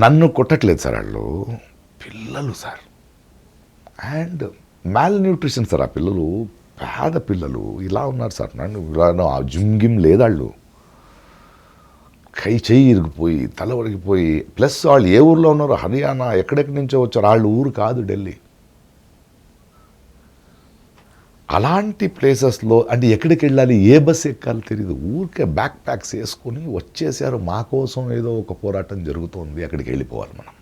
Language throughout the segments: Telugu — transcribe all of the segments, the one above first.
నన్ను కొట్టట్లేదు సార్ వాళ్ళు, పిల్లలు సార్. And మ్యాల్ nutrition sir. ఆ పిల్లలు పేద పిల్లలు ఇలా ఉన్నారు సార్. నన్ను ఆ జిమ్ గిమ్ లేదాళ్ళు, చెయ్యి ఇరిగిపోయి తల వరిగిపోయి. ప్లస్ వాళ్ళు ఏ ఊర్లో ఉన్నారో, హర్యానా ఎక్కడెక్కడి నుంచో వచ్చారు, వాళ్ళు ఊరు కాదు ఢిల్లీ. అలాంటి ప్లేసెస్లో అంటే ఎక్కడికి వెళ్ళాలి, ఏ బస్సు ఎక్కాలో తెలియదు, ఊరికే బ్యాక్ ప్యాక్స్ వేసుకొని వచ్చేసారు. మా కోసం ఏదో ఒక పోరాటం జరుగుతోంది, అక్కడికి వెళ్ళిపోవాలి మనం.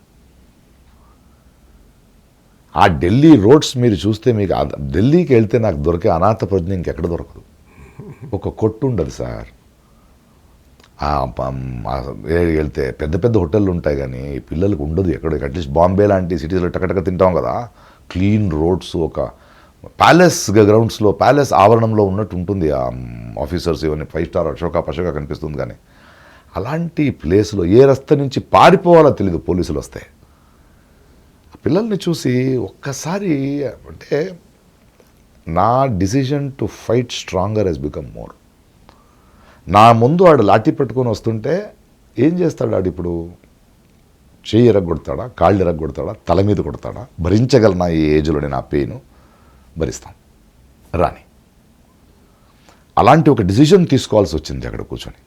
ఆ ఢిల్లీ రోడ్స్ మీరు చూస్తే మీకు ఢిల్లీకి వెళ్తే నాకు దొరికే అనాథ ప్రజ్ఞ ఇంకెక్కడ దొరకదు. ఒక కొట్టు ఉండదు సార్. వెళ్తే పెద్ద పెద్ద హోటళ్ళు ఉంటాయి, కానీ పిల్లలకు ఉండదు ఎక్కడ. అట్లీస్ట్ బాంబే లాంటి సిటీస్లో టకటక తింటాం కదా, క్లీన్ రోడ్స్, ఒక ప్యాలెస్ గ్రౌండ్స్లో, ప్యాలెస్ ఆవరణంలో ఉన్నట్టు ఉంటుంది. ఆ ఆఫీసర్స్ ఇవన్నీ 5 స్టార్ అశోక పశోక కనిపిస్తుంది. కానీ అలాంటి ప్లేస్లో ఏ రస్తా నుంచి పారిపోవాలో తెలియదు పోలీసులు వస్తే. పిల్లల్ని చూసి ఒక్కసారి అంటే నా decision to fight stronger he's become more. నా ముందు వాడు లాఠీ పెట్టుకొని వస్తుంటే ఏం చేస్తాడు వాడు? ఇప్పుడు చెయ్యి ఎరగొడతాడా, కాళ్ళు ఎరగొడతాడా, తల మీద కొడతాడా? భరించగలనా ఈ ఏజ్లో నేను ఆ పెయిన్? భరిస్తాం రాని. అలాంటి ఒక డిసిజన్ తీసుకోవాల్సి వచ్చింది అక్కడ కూర్చొని.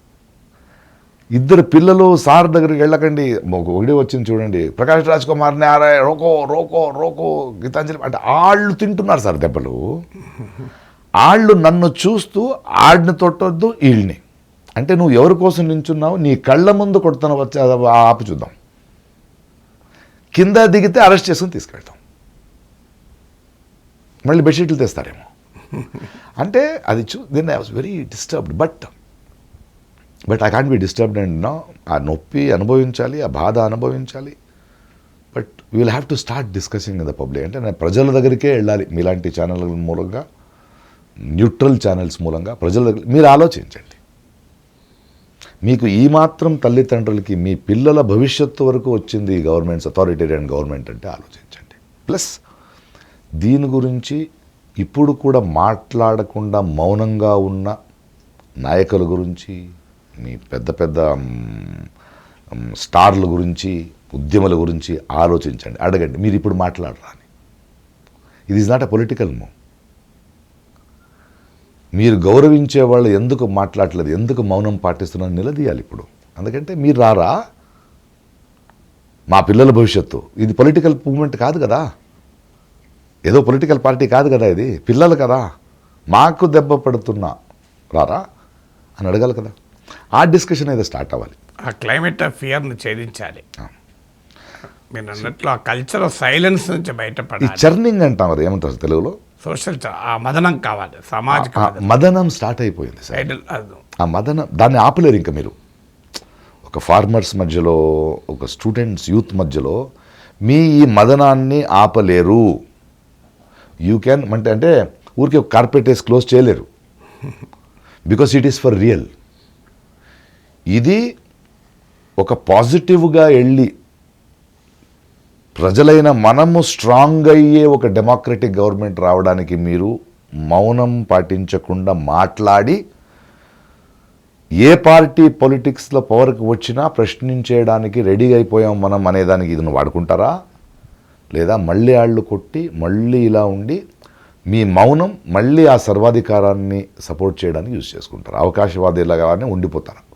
ఇద్దరు పిల్లలు సార్ దగ్గరికి వెళ్ళకండి, ఒకటి వచ్చింది చూడండి, ప్రకాష్ రాజ్ కుమార్ని ఆరా రోకో రోకో రోకో గీతాంజలి అంటే వాళ్ళు తింటున్నారు సార్ దెబ్బలు. వాళ్ళు నన్ను చూస్తూ ఆడిని తొట్టొద్దు వీళ్ళని అంటే, నువ్వు ఎవరి కోసం నించున్నావు, నీ కళ్ళ ముందు కొడుతున్న వచ్చి ఆపు చూద్దాం, కింద దిగితే అరెస్ట్ చేసుకుని తీసుకెళ్తాం, మళ్ళీ బెడ్షీట్లు తెస్తారేమో అంటే. అది then I was very disturbed. But I can't be disturbed and no. ఆ నొప్పి అనుభవించాలి, ఆ బాధ అనుభవించాలి. But we will have to start discussing in the public. అంటే నేను ప్రజల దగ్గరికే వెళ్ళాలి, మీలాంటి ఛానళ్ళ మూలంగా, న్యూట్రల్ ఛానల్స్ మూలంగా ప్రజల దగ్గర మీరు ఆలోచించండి. మీకు ఈ మాత్రం తల్లిదండ్రులకి మీ పిల్లల భవిష్యత్తు వరకు వచ్చింది ఈ గవర్నమెంట్స్, అథారిటేరియన్ గవర్నమెంట్ అంటే ఆలోచించండి. ప్లస్ దీని గురించి ఇప్పుడు కూడా మాట్లాడకుండా మౌనంగా ఉన్న నాయకుల గురించి, మీ పెద్ద పెద్ద స్టార్ల గురించి, ఉద్యమాల గురించి ఆలోచించండి, అడగండి. మీరు ఇప్పుడు మాట్లాడరా అని. ఇది is not a political move. మీరు గౌరవించే వాళ్ళు ఎందుకు మాట్లాడలేదు, ఎందుకు మౌనం పాటిస్తున్నారని నిలదీయాలి ఇప్పుడు. ఎందుకంటే మీరు రారా, మా పిల్లల భవిష్యత్తు. ఇది పొలిటికల్ మూవ్మెంట్ కాదు కదా, ఏదో పొలిటికల్ పార్టీ కాదు కదా, ఇది పిల్లలు కదా, మాకు దెబ్బ పడుతున్నా రారా అని అడగాలి కదా. ఆ డిస్కషన్ ఏదో స్టార్ట్ అవ్వాలి. ఆ క్లైమేట్ ఆఫ్ ఫియర్ని ఛేదించాలి. మీరు అన్నట్లు ఆ కల్చర్ ఆఫ్ సైలెన్స్ నుంచి బయటపడాలి. ఈ చర్నింగ్ అంటాం, అది ఏమంటారు తెలుగులో? సోషల్ ఆ మదనం కావాలి, సామాజిక మదనం స్టార్ట్ అయిపోయింది సార్. ఆ మదనం, దాన్ని ఆపలేరు ఇంకా మీరు. ఒక ఫార్మర్స్ మధ్యలో, ఒక స్టూడెంట్స్ యూత్ మధ్యలో మీ ఈ మదనాన్ని ఆపలేరు. యూ క్యాన్ అంటే ఊరికి ఒక కార్పెట్ వేసి క్లోజ్ చేయలేరు, because it is for real. ఇది ఒక పాజిటివ్గా వెళ్ళి ప్రజలైన మనము స్ట్రాంగ్ అయ్యే ఒక డెమోక్రటిక్ గవర్నమెంట్ రావడానికి మీరు మౌనం పాటించకుండా మాట్లాడి, ఏ పార్టీ పొలిటిక్స్లో పవర్కి వచ్చినా ప్రశ్నించేయడానికి రెడీగా అయిపోయాం మనం అనేదానికి ఇది వాడుకుంటారా, లేదా మళ్ళీ ఆళ్ళు కొట్టి మళ్ళీ ఇలా ఉండి మీ మౌనం మళ్ళీ ఆ సర్వాధికారాన్ని సపోర్ట్ చేయడానికి యూజ్ చేసుకుంటారు, అవకాశవాదిలాగానే ఉండిపోతారు.